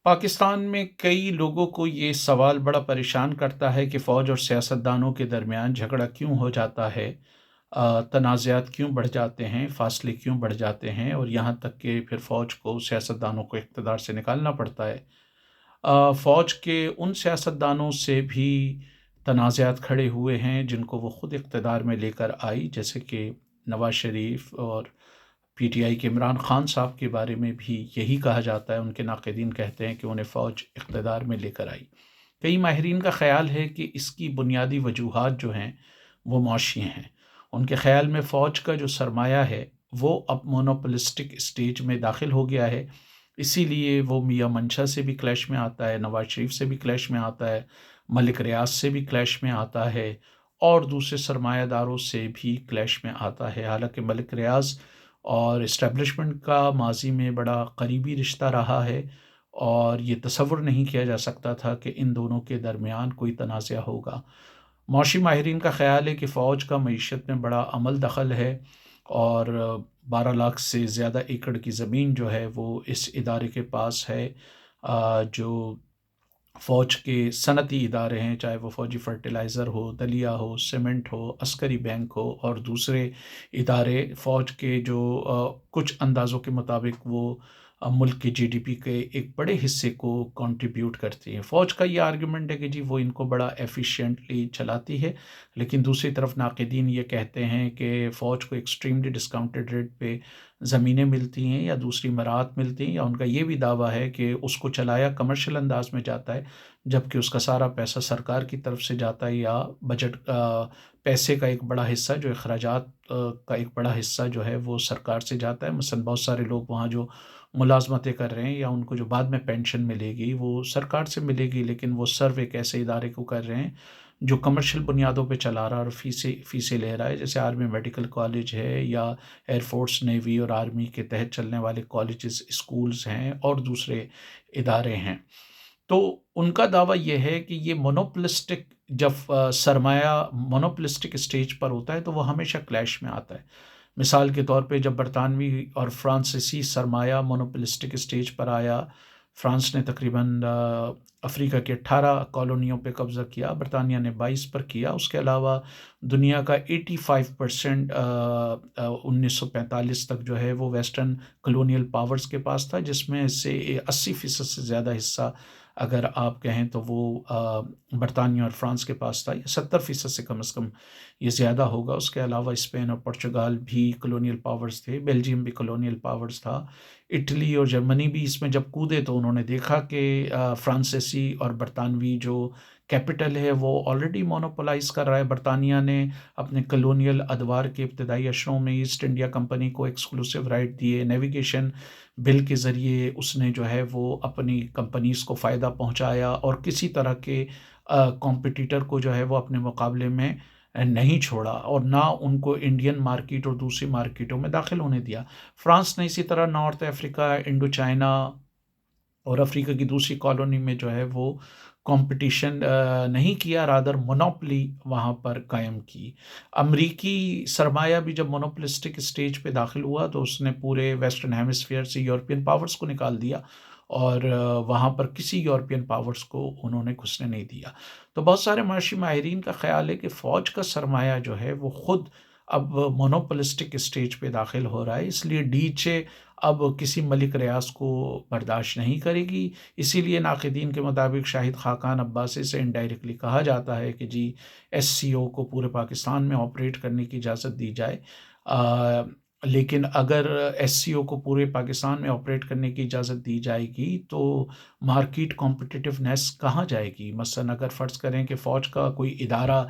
پاکستان میں کئی لوگوں کو یہ سوال بڑا پریشان کرتا ہے کہ فوج اور سیاستدانوں کے درمیان جھگڑا کیوں ہو جاتا ہے، تنازعات کیوں بڑھ جاتے ہیں، فاصلے کیوں بڑھ جاتے ہیں اور یہاں تک کہ پھر فوج کو سیاستدانوں کو اقتدار سے نکالنا پڑتا ہے۔ فوج کے ان سیاستدانوں سے بھی تنازعات کھڑے ہوئے ہیں جن کو وہ خود اقتدار میں لے کر آئی، جیسے کہ نواز شریف اور پی ٹی آئی کے عمران خان صاحب کے بارے میں بھی یہی کہا جاتا ہے۔ ان کے ناقدین کہتے ہیں کہ انہیں فوج اقتدار میں لے کر آئی۔ کئی ماہرین کا خیال ہے کہ اس کی بنیادی وجوہات جو ہیں وہ معاشی ہیں۔ ان کے خیال میں فوج کا جو سرمایہ ہے وہ اب مونوپولسٹک اسٹیج میں داخل ہو گیا ہے، اسی لیے وہ میاں منشا سے بھی کلیش میں آتا ہے، نواز شریف سے بھی کلیش میں آتا ہے، ملک ریاض سے بھی کلیش میں آتا ہے اور دوسرے سرمایہ داروں سے بھی کلیش میں آتا ہے۔ حالانکہ ملک ریاض اور اسٹیبلشمنٹ کا ماضی میں بڑا قریبی رشتہ رہا ہے اور یہ تصور نہیں کیا جا سکتا تھا کہ ان دونوں کے درمیان کوئی تنازع ہوگا۔ معاشی ماہرین کا خیال ہے کہ فوج کا معیشت میں بڑا عمل دخل ہے اور 12 لاکھ سے زیادہ ایکڑ کی زمین جو ہے وہ اس ادارے کے پاس ہے۔ جو فوج کے صنعتی ادارے ہیں، چاہے وہ فوجی فرٹیلائزر ہو، دلیا ہو، سیمنٹ ہو، عسکری بینک ہو اور دوسرے ادارے، فوج کے جو کچھ اندازوں کے مطابق وہ ملک کی جی ڈی پی کے ایک بڑے حصے کو کنٹریبیوٹ کرتی ہے۔ فوج کا یہ آرگیومنٹ ہے کہ جی وہ ان کو بڑا ایفیشینٹلی چلاتی ہے، لیکن دوسری طرف ناقدین یہ کہتے ہیں کہ فوج کو ایکسٹریملی ڈسکاؤنٹڈ ریٹ پہ زمینیں ملتی ہیں یا دوسری مراعات ملتی ہیں، یا ان کا یہ بھی دعویٰ ہے کہ اس کو چلایا کمرشل انداز میں جاتا ہے جبکہ اس کا سارا پیسہ سرکار کی طرف سے جاتا ہے، یا بجٹ پیسے کا ایک بڑا حصہ جو اخراجات کا ایک بڑا حصہ جو ہے وہ سرکار سے جاتا ہے۔ مثلا بہت سارے لوگ وہاں جو ملازمتیں کر رہے ہیں یا ان کو جو بعد میں پینشن ملے گی وہ سرکار سے ملے گی، لیکن وہ سرو ایک ایسے ادارے کو کر رہے ہیں جو کمرشل بنیادوں پہ چلا رہا ہے اور فیسیں لے رہا ہے، جیسے آرمی میڈیکل کالج ہے یا ایئر فورس، نیوی اور آرمی کے تحت چلنے والے کالجز، اسکولز ہیں اور دوسرے ادارے ہیں۔ تو ان کا دعویٰ یہ ہے کہ یہ مونوپلسٹک، جب سرمایہ مونوپلسٹک اسٹیج پر ہوتا ہے تو وہ ہمیشہ کلیش میں آتا ہے۔ مثال کے طور پہ جب برطانوی اور فرانسیسی سرمایہ مونوپلسٹک اسٹیج پر آیا، فرانس نے تقریباً افریقہ کے 18 کالونیوں پہ قبضہ کیا، برطانیہ نے 22 پر کیا۔ اس کے علاوہ دنیا کا 85% 1945 تک جو ہے وہ ویسٹرن کلونیل پاورز کے پاس تھا، جس میں سے 80% سے زیادہ حصہ اگر آپ کہیں تو وہ برطانیہ اور فرانس کے پاس تھا، یا 70% سے کم از کم یہ زیادہ ہوگا۔ اس کے علاوہ اسپین اور پرتگال بھی کلونیل پاورز تھے، بیلجیم بھی کلونیل پاورز تھا، اٹلی اور جرمنی بھی اس میں جب کودے تو انہوں نے دیکھا کہ فرانسیسی اور برطانوی جو کیپٹل ہے وہ آلریڈی مونوپولائز کر رہا ہے۔ برطانیہ نے اپنے کلونیل ادوار کے ابتدائی اشروں میں ایسٹ انڈیا کمپنی کو ایکسکلوسیو رائٹ دیے، نیویگیشن بل کے ذریعے اس نے جو ہے وہ اپنی کمپنیز کو فائدہ پہنچایا اور کسی طرح کے کمپٹیٹر کو جو ہے وہ اپنے مقابلے میں نہیں چھوڑا اور نہ ان کو انڈین مارکیٹ اور دوسری مارکیٹوں میں داخل ہونے دیا۔ فرانس نے اسی طرح نارتھ افریقہ، انڈو چائنا اور افریقہ کی دوسری کالونی میں جو ہے وہ کمپٹیشن نہیں کیا، رادر مونوپلی وہاں پر قائم کی۔ امریکی سرمایہ بھی جب مونوپلسٹک اسٹیج پہ داخل ہوا تو اس نے پورے ویسٹرن ہیمسفیئر سے یورپین پاورز کو نکال دیا اور وہاں پر کسی یورپین پاورز کو انہوں نے گھسنے نہیں دیا۔ تو بہت سارے معاشی ماہرین کا خیال ہے کہ فوج کا سرمایہ جو ہے وہ خود اب مونوپلسٹک اسٹیج پہ داخل ہو رہا ہے، اس لیے ڈیچے اب کسی ملک ریاض کو برداشت نہیں کرے گی۔ اسی لیے ناقدین کے مطابق شاہد خاقان عباسی سے انڈائریکٹلی کہا جاتا ہے کہ جی ایس سی او کو پورے پاکستان میں آپریٹ کرنے کی اجازت دی جائے، لیکن اگر ایس سی او کو پورے پاکستان میں آپریٹ کرنے کی اجازت دی جائے گی تو مارکیٹ کمپٹیٹیونیس کہاں جائے گی؟ مثلا اگر فرض کریں کہ فوج کا کوئی ادارہ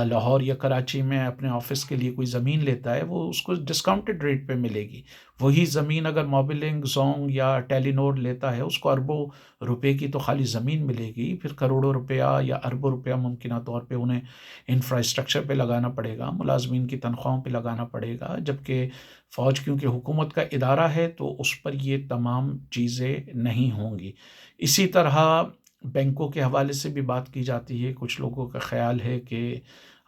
لاہور یا کراچی میں اپنے آفس کے لیے کوئی زمین لیتا ہے، وہ اس کو ڈسکاؤنٹڈ ریٹ پہ ملے گی۔ وہی زمین اگر موبلنگ، زونگ یا ٹیلی نور لیتا ہے، اس کو اربوں روپے کی تو خالی زمین ملے گی، پھر کروڑوں روپیہ یا اربوں روپیہ ممکنہ طور پہ انہیں انفراسٹرکچر پہ لگانا پڑے گا، ملازمین کی تنخواہوں پہ لگانا پڑے گا، جبکہ فوج کیونکہ حکومت کا ادارہ ہے تو اس پر یہ تمام چیزیں نہیں ہوں گی۔ اسی طرح بینکوں کے حوالے سے بھی بات کی جاتی ہے۔ کچھ لوگوں کا خیال ہے کہ